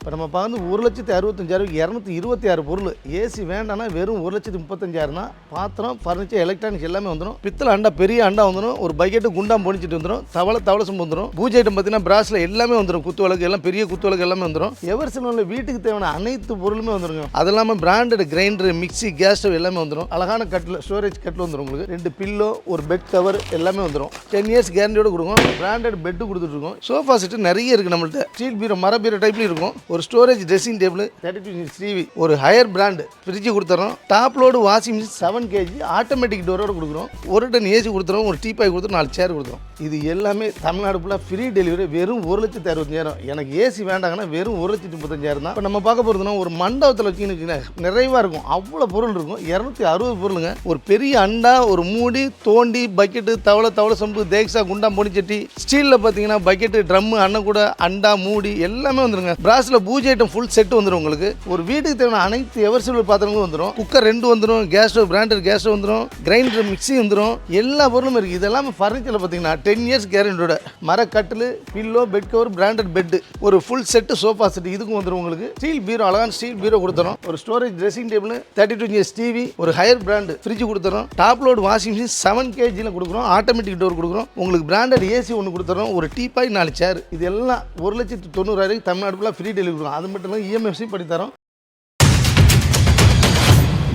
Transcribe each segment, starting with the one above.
இப்போ நம்ம பார்த்து 1,65,000 226 பொருள். ஏசி வேண்டாம்னா வெறும் 1,35,000 தான். பாத்திரம், ஃபர்னிச்சர், எலக்ட்ரானிக்ஸ் எல்லாமே வந்துடும். பித்தளை அண்டா, பெரிய அண்டா வந்துடும். ஒரு பக்கெட்டு குண்டாம் பொடிச்சிட்டு வந்துடும். தவளை சம்பு வந்துடும். பூஜை ஐட்டம் பார்த்தீங்கன்னா பிராஸில் எல்லாமே வந்துடும். குத்து விளக்கு எல்லாம், பெரிய குத்து விளக்கு எல்லாமே வந்துடும். எவர்சிலோனில் வீட்டுக்கு தேவையான அனைத்து பொருளுமே வந்துருங்க. அது இல்லாமல் branded grinder, mixie, gas stove எல்லாமே வந்துடும். அழகான கட்டில், ஸ்டோரேஜ் கட்டில் வந்துடும். உங்களுக்கு 2 பில்லோ, ஒரு பெட் கவர் எல்லாமே வந்துடும். 10 இயர்ஸ் கேரண்டியோட கொடுக்கும். பிராண்டட் பெட்டு கொடுத்துட்ருக்கோம். சோஃபா செட்டு நிறைய இருக்குது நம்மள்ட்ட. ஸ்டீல் பீரோ, மர பீரோ டைப்லேயும் இருக்கும். ஒரு storage dressing table 32 inch TV, ஒரு ஹையர் பிராண்ட் ஃப்ரிட்ஜ் கொடுத்துறோம். Top load washing machine 7 kg automatic டோரோட கொடுக்குறோம். ஒரு டன் ஏசி கொடுத்துறோம். ஒரு டீபாய் கொடுத்து 4 சேர் கொடுத்துறோம். இது எல்லாமே தமிழ்நாடு ஃபுல்லாக ஃப்ரீ டெலிவரி. வெறும் 1,65,000. எனக்கு ஏசி வேண்டாங்கன்னா வெறும் 1,35,000 தான். இப்போ நம்ம பார்க்க போகிறதுனா ஒரு மண்டபத்தில் வச்சிங்கன்னு நிறைவாக இருக்கும். அவ்வளோ பொருள் இருக்கும். 260 பொருளுங்க. ஒரு பெரிய அண்டா, ஒரு மூடி, தோண்டி, பக்கெட்டு, தவளை சம்பு, தேக்ஸா, குண்டா, பொடிச்சட்டி. ஸ்டீலில் பார்த்தீங்கன்னா பக்கெட்டு, ட்ரம்மு, அன்னக்கூட, அண்டா, மூடி எல்லாமே வந்துருங்க. பிராஸில் பூஜை ஐட்டம் ஃபுல் செட் வந்துடும். உங்களுக்கு ஒரு வீட்டுக்கு தேவையான அனைத்து எவர்சிலர் பாத்திரங்களும் வந்துடும். குக்கர் 2 வந்துடும். Gas stove, branded gas stove வந்துடும். கிரைண்டர், மிக்சி வந்துடும். எல்லா பொருளும் இருக்குது. இதெல்லாம் ஃபர்னிச்சரில் பார்த்தீங்கன்னா 10 இயர்ஸ் கேரண்டியோட மரக்கட்டில், pillow, bed cover, branded bed, ஒரு ஃபுல் செட்டு சோஃபா செட் இதுக்கும் வந்துடும். உங்களுக்கு ஸ்டீல் பீரோ, அழகான ஸ்டீல் பீரோ கொடுத்துறோம். ஒரு storage dressing table 32 inch TV, ஒரு ஹையர் பிராண்ட் ஃப்ரிட்ஜ் கொடுத்துறோம். Top load washing machine 7 kg கொடுக்குறோம். ஆட்டோமேட்டிக் டோர் கொடுக்குறோம். உங்களுக்கு பிராண்டட் ஏசி ஒன்று கொடுத்துறோம். ஒரு டீபாய் 4 சேர். இது எல்லாம் 1,90,000 தமிழ்நாடு ஃபுல்லாக ஃப்ரீ டெலிவரி கொடுக்கும். அது மட்டும் இல்லை இஎம்எஃப்சி பண்ணி தரோம்.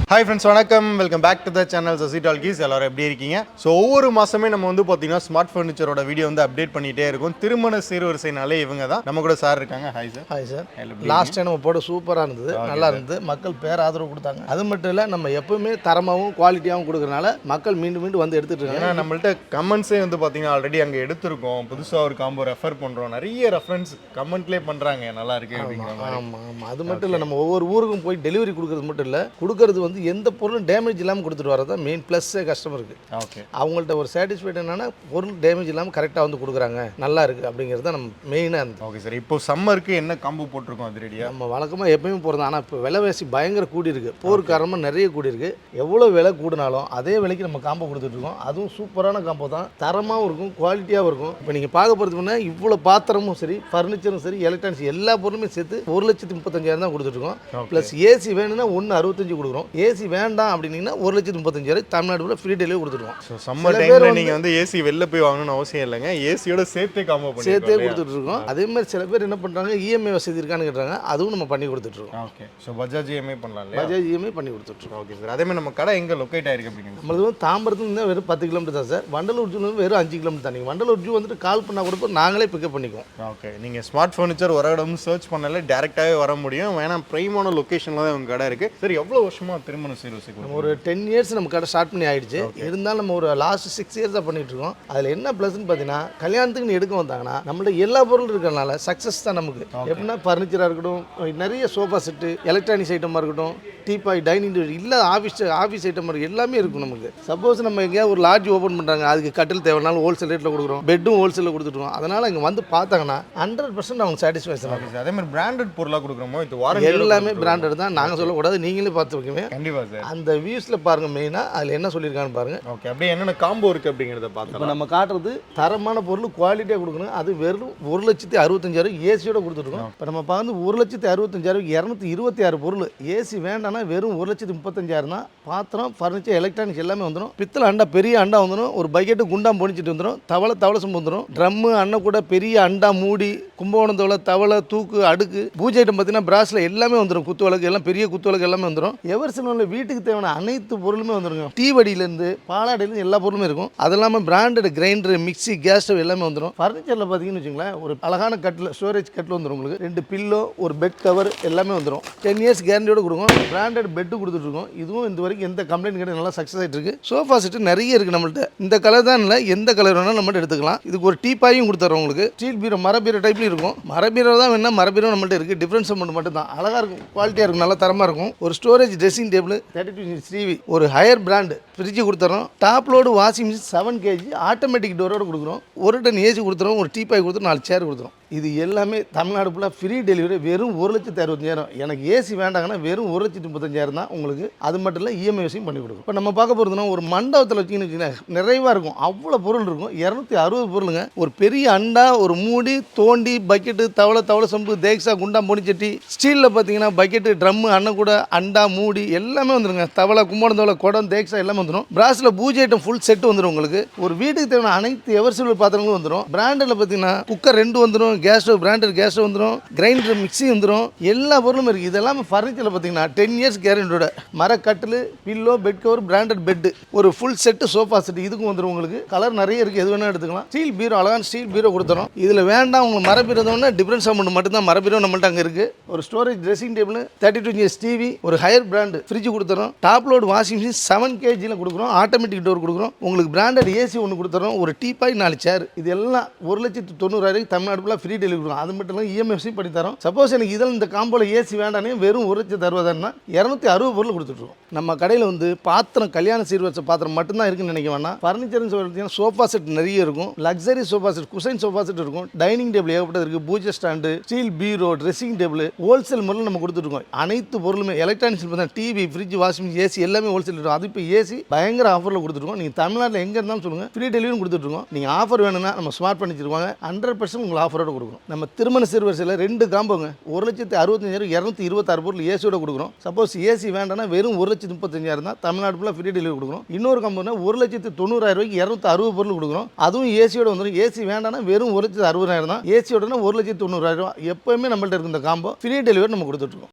ஹாய் ஃப்ரெண்ட்ஸ், வணக்கம். Welcome back to the channel Sasi talkies. எல்லாரும் எப்படி இருக்கீங்க? ஸோ ஒவ்வொரு மாதமே நம்ம வந்து பார்த்தீங்கன்னா ஸ்மார்ட் ஃபர்னிச்சரோட வீடியோ வந்து அப்டேட் பண்ணிகிட்டே இருக்கும். திருமண சீர்வரிசைனாலே இவங்க தான். நம்ம கூட சார் இருக்காங்க. Hi sir. Hi sir. Last time நம்ம போட சூப்பராக இருந்தது, நல்லா இருந்தது. மக்கள் ஆதரவு கொடுத்தாங்க. அது மட்டும் இல்லை, நம்ம எப்பவுமே தரமாகவும் குவாலிட்டியாகவும் கொடுக்குறனால மக்கள் மீண்டும் வந்து எடுத்துகிட்டு இருக்காங்க. ஏன்னா நம்மள்ட்ட கமெண்ட்ஸே வந்து பார்த்தீங்கன்னா ஆல்ரெடி அங்கே எடுத்திருக்கோம். புதுசாக ஒரு காம்போ ரெஃபர் பண்ணுறோம். நிறைய ரெஃபரன்ஸ் கமெண்ட்லேயே பண்ணுறாங்க, நல்லா இருக்கு அப்படிங்கிற மாதிரி. ஆமாம். அது மட்டும் இல்லை, நம்ம ஒவ்வொரு ஊருக்கும் போய் டெலிவரி கொடுக்குறது மட்டும் இல்லை, கொடுக்கறது வந்து எந்த பொருளும் டேமேஜ் இல்லாமல் கொடுத்துட்டு வரதான் மெயின் ப்ளஸ்ஸே கஸ்டமருக்கு. ஓகே, அவங்கள்ட்ட ஒரு சாட்டிஸ்ஃபைட் என்னன்னா பொருள் டேமேஜ் இல்லாமல் கரெக்டாக வந்து கொடுக்குறாங்க, நல்லா இருக்குது அப்படிங்கிறது தான் நம்ம மெயினாக இருந்தது. Okay sir. இப்போ சம்மருக்கு என்ன காம்போ போட்டிருக்கோம் அது ரெடியாக? நம்ம வழக்கமாக எப்பயுமே போகிறது. ஆனால் இப்போ விலைவாசி பயங்கர கூடி இருக்குது. போர் காரணமாக நிறைய கூடி இருக்குது. எவ்வளோ விலை கூடினாலும் அதே விலைக்கு நம்ம காம்போ கொடுத்துட்ருக்கோம். அதுவும் சூப்பரான காம்போ தான். தரமாகவும் இருக்கும், குவாலிட்டியாகவும் இருக்கும். இப்போ நீங்கள் பார்க்க போகிறது முன்னே இவ்வளோ பாத்திரமும் சரி, ஃபர்னிச்சரும் சரி, எலக்ட்ரானிக்ஸ் எல்லா பொருளுமே சேர்த்து 1,35,000 தான் கொடுத்துட்ருக்கோம். ப்ளஸ் ஏசி வேணும்னா 1,65,000 கொடுக்குறோம். ஏசி வேண்டாம் அப்படின்னா 1,35,000 தமிழ்நாடு ஃப்ரீ டெலிவரி கொடுத்துருவோம். ஸோ சம்மர் டைம்ல நீங்கள் வந்து ஏசி வெளில போய் வாங்கணும்னு அவசியம் இல்லைங்க. ஏசியோட சேர்த்தே காம்போ பண்ணி சேர்த்தே கொடுத்துட்டு இருக்கோம். அதே மாதிரி சில பேர் என்ன பண்ணுறாங்க, இஎம்ஐ வசதி இருக்கான்னு கேட்குறாங்க. அதுவும் நம்ம பண்ணி கொடுத்துட்ருக்கோம். ஓகே. ஸோ பஜாஜ் இஎம்ஐ பண்ணலாம் இல்லையா? பஜாஜ் இஎம்ஐ பண்ணி கொடுத்துட்ருக்கோம். Okay sir. அதே மாதிரி நம்ம கடை எங்கே லொக்கேட் ஆயிருக்கு அப்படிங்க? நம்மளது வந்து தாம்பரத்துலேருந்து வெறும் 10 கிலோமீட்டர் தான் சார். வண்டலூர் ஜூலேருந்து வெறும் 5 கிலோமீட்டர் தான். நீங்கள் வண்டலூர் ஜூ வந்துட்டு கால் பண்ணால் கூட நாங்களே பிக்கப் பண்ணிக்குவோம். ஓகே. நீங்கள் ஸ்மார்ட் ஃபர்னிச்சர் ஒரு இடம் சர்ச் பண்ணாலே டேரெக்டாகவே வர முடியும். வேணா ப்ரைமான லொக்கேஷனில் தான் உங்கள் கடை இருக்குது. சரி, எவ்வளோ வருஷமாக திருமண சீர்வரிசை? ஒரு 10 இயர்ஸ் நம்ம கடை ஸ்டார்ட் பண்ணி ஆயிடுச்சு. இருந்தாலும் நம்ம ஒரு லாஸ்ட் 6 இயர்ஸ் தான் பண்ணிட்டு இருக்கோம். அதில் என்ன ப்ளஸ்ன்னு பார்த்தீங்கன்னா, கல்யாணத்துக்கு நீ எடுக்க வந்தாங்கன்னா நம்மள்ட்ட எல்லா பொருளும் இருக்கிறனால சக்ஸஸ் தான் நமக்கு. எப்படின்னா ஃபர்னிச்சராக இருக்கட்டும், நிறைய சோஃபா செட்டு, எலக்ட்ரானிக்ஸ் ஐட்டமாக இருக்கட்டும், டீபாய், டைனிங் டேபிள், இல்லை ஆஃபீஸ் ஐட்டம் இருக்குது, எல்லாமே இருக்கும் நமக்கு. சப்போஸ் நம்ம எங்கேயா ஒரு லாட்ஜ் ஓப்பன் பண்ணுறாங்க, அதுக்கு கட்டில் தேவைனாலும் ஹோல்சேல் ரேட்டில் கொடுக்குறோம், பெட்டும் ஹோல்சேலில் கொடுத்துருவோம். அதனால் இங்கே வந்து பார்த்தாங்கன்னா 100% அவங்க சாட்டிஸ்ஃபேக்ஷன் ஆகும். அதே மாதிரி பிராண்டட் பொருளாக கொடுக்குறோமோ, இது வாரண்டி எல்லாமே பிராண்டட் தான். நாங்கள் சொல்லக்கூடாது, நீங்களே பார்த்து வைக்கவே. கண்டிப்பாக சார். அந்த வியூஸில் பாருங்கள், மெயினாக அதில் என்ன சொல்லியிருக்கான்னு பாருங்கள். ஓகே. அப்படியே என்னென்ன காம்போ இருக்குது அப்படிங்கிறத பார்த்தோம். இப்போ நம்ம காட்டுறது தரமான பொருள், குவாலிட்டியாக கொடுக்கணும். அது வெறும் 1,65,000 ஏசியோட கொடுத்துருக்கோம். இப்போ நம்ம பார்த்து 1,65,000 226 பொருள். ஏசி வேண்டாம்னா வெறும் 1,35,000 தான். பாத்திரம், ஃபர்னிச்சர், எலக்ட்ரானிக்ஸ் எல்லாமே வந்துடும். பித்தளை அண்டா, பெரிய அண்டா வந்துடும். ஒரு பக்கெட்டு குண்டாம் பொடிச்சிட்டு வந்துடும். தவளை சம்பு வந்துடும். ட்ரம்மு, அன்னக்கூட, பெரிய அண்டா, மூடி, கும்பகோணம் தவளை, தூக்கு, அடுக்கு, பூஜை ஐட்டம் பார்த்தீங்கன்னா பிராஸில் எல்லாமே வந்துடும். குத்து விளக்கு எல்லாம், பெரிய குத்து விளக்கு எல்லாமே வந்துடும். எவர்சிலோனில் வீட்டுக்கு தேவையான அனைத்து பொருளுமே வந்துடுங்க. டீ வடியிலேருந்து பாலாடையிலேருந்து எல்லா பொருளுமே இருக்கும். அது இல்லாமல் branded grinder, mixie, gas stove எல்லாமே வந்துடும். ஃபர்னிச்சரில் பார்த்தீங்கன்னு வச்சுங்களேன், ஒரு அழகான கட்டில், ஸ்டோரேஜ் கட்டில் வந்துடும். உங்களுக்கு 2 பில்லோ, ஒரு பெட் கவர் எல்லாமே வந்துடும். 10 இயர்ஸ் கேரண்டியோட கொடுக்கும். பிராண்டட் பெட்டு கொடுத்துட்ருக்கோம். இதுவும் இந்த வரைக்கும் எந்த கம்ப்ளைண்ட் கிடையாது, நல்லா சக்ஸஸ் ஆகிட்டு இருக்கு. சோஃபா செட்டு நிறைய இருக்குது நம்மள்ட்ட. இந்த கலர் தான் இல்லை, எந்த கலர் வேணாலும் நம்மள்ட்ட எடுத்துக்கலாம். இதுக்கு ஒரு டீபாயும் கொடுத்துறோம். உங்களுக்கு ஸ்டீல் பீரோ, மர பீரோ டைப்லேயும் இருக்கும். மர பீரோ தான் வேணா, மர பீரோ நம்மள்ட்ட இருக்குது. டிஃப்ரென்ஸ் அமௌண்ட் மட்டும் தான். அழகாக இருக்கும், குவாலிட்டியாக இருக்கும், நல்லா தரமாக இருக்கும். ஒரு storage dressing table 32 inch TV, ஒரு ஹையர் பிராண்ட் ஃப்ரிட்ஜ் கொடுத்துறோம். Top load washing machine 7 kg automatic டோரோட கொடுக்குறோம். 1 டன் ஏசி கொடுத்துறோம். ஒரு டீ பாய் கொடுத்து 4 சேர் கொடுத்துறோம். இது எல்லாமே தமிழ்நாடு ஃபுல்லாக ஃப்ரீ டெலிவரி. வெறும் 1,65,000. எனக்கு ஏசி வேண்டாங்கன்னா வெறும் 1,35,000 தான் உங்களுக்கு. அது மட்டும் இல்லை இஎம்ஐ வசதியும் பண்ணி கொடுக்கும். இப்போ நம்ம பார்க்க போகிறதுனா ஒரு மண்டபத்தில் வச்சிங்கன்னு நிறைவாக இருக்கும். அவ்வளோ பொருள் இருக்கும். 260 பொருளுங்க. ஒரு பெரிய அண்டா, ஒரு மூடி, தோண்டி, பக்கெட்டு, தவளை சொம்பு, தேக்ஸா, குண்டா, பொனிச்சட்டி, ஸ்டீலில் பார்த்தீங்கன்னா பக்கெட்டு, ட்ரம்மு, அன்னக்கூட, அண்டா, மூடி எல்லாமே வந்துருங்க. தவளை, கும்படம் தவளை, குடம், தேக்ஸா எல்லாமே வந்துடும். பிராஸில் பூஜை ஐட்டம் ஃபுல் செட்டு வந்துடும் உங்களுக்கு. ஒரு வீட்டுக்கு தேவையான அனைத்து எவர்சிபிள் பாத்திரங்களும் வந்துடும். பிராண்டில் பார்த்தீங்கன்னா குக்கர் 2 வந்துடும். Gas stove, branded gas stove வந்துடும். கிரைண்டர், மிக்ஸி வந்துடும். எல்லா பொருளும் இருக்குது. இதெல்லாம் ஃபர்னிச்சரில் பார்த்தீங்கன்னா 10 years கேரண்டியோட மரக்கட்டில், pillow, bed cover, branded bed, ஒரு ஃபுல் செட்டு சோஃபா செட்டு இதுக்கும் வந்துடும் உங்களுக்கு. கலர் நிறைய இருக்குது. எது வேணால் எடுத்துக்கலாம். ஸ்டீல் பீரோ, அழகான ஸ்டீல் பீரோ கொடுத்துறோம். இதில் வேண்டாம் உங்களுக்கு மரபீரோன்னா டிஃபரன்ஸ் அமௌண்ட் மட்டும்தான். மரபீரோ நம்மள்ட்ட அங்கே இருக்குது. ஒரு storage dressing table, 32 inch TV, ஒரு ஹையர் பிராண்டு ஃப்ரிட்ஜ் கொடுத்துறோம். Top load washing machine 7 kg கொடுக்குறோம். ஆட்டோமேட்டிக் டோர் கொடுக்குறோம். உங்களுக்கு பிராண்டட் ஏசி ஒன்று கொடுத்துறோம். ஒரு டீ பாய், 4 சேர். இது எல்லாம் 1,90,000 தமிழ்நாடு ஃபுல்லாக ஃப்ரீ டெலிவரி கொடுக்கும். அது மட்டும் இல்லை இஎம்ஐ பண்ணி தரோம். சப்போஸ் எனக்கு இதில் இந்த காம்போல ஏசி வேண்டானே வெறும் 1,60,000 260 பொருள் கொடுத்துட்ருக்கோம். நம்ம கடையில் வந்து பாத்திரம், கல்யாண சீர்வரிசை பாத்திரம் மட்டும்தான் இருக்குன்னு நினைக்க வேணாம். ஃபர்னிச்சர்னு சொல்லிட்டீங்கன்னா சோஃபா செட் நிறைய இருக்கும். Luxury sofa set, cushion sofa set இருக்கும். டைனிங் டேபிள் ஏகப்பட்டது இருக்குது. பூஜை ஸ்டாண்டு, ஸ்டீல் பீரோ, ட்ரெஸ்ஸிங் டேபிள் ஹோல்சேல் முறையில் நம்ம கொடுத்துருக்கோம். அனைத்து பொருளுமே எலக்ட்ரானிக்ஸ் பார்த்தா TV, fridge, washing machine, AC எல்லாமே ஹோல்சேல் இருக்கும். அது இப்போ ஏசி பயங்கர ஆஃபரில் கொடுத்துருக்கோம். நீங்கள் தமிழ்நாட்டில் எங்கே இருந்தாலும் சொல்லுங்கள், ஃப்ரீ டெலிவரி கொடுத்துட்ருக்கோம். நீங்கள் ஆஃபர் வேணும்னா நம்ம ஸ்மார்ட் பண்ணிச்சிருவாங்க. 100% உங்களுக்கு ஆஃபரோட கொடுக்குறோம். நம்ம திருமண சீர்வரிசையில் 2 காம்போங்க. 1,65,000 226 பொருள் ஏசியோட கொடுக்குறோம். சப்போஸ் ஏசி வேண்டாம்னா வெறும் 1,35,000 தான். தமிழ்நாடு ஃபுல்லாக ஃப்ரீ டெலிவரி கொடுக்குறோம். இன்னொரு காம்போனா 1,90,000 260 பொருள் கொடுக்குறோம். அதுவும் ஏசியோட வந்துடும். ஏசி வேண்டாம்னா வெறும் 1,60,000 தான். ஏசியோடனா 1,90,000. எப்போயுமே நம்மள்ட்ட இருக்கு இந்த காம்போ. ஃப்ரீ டெலிவரி நம்ம கொடுத்துட்ருக்கோம்.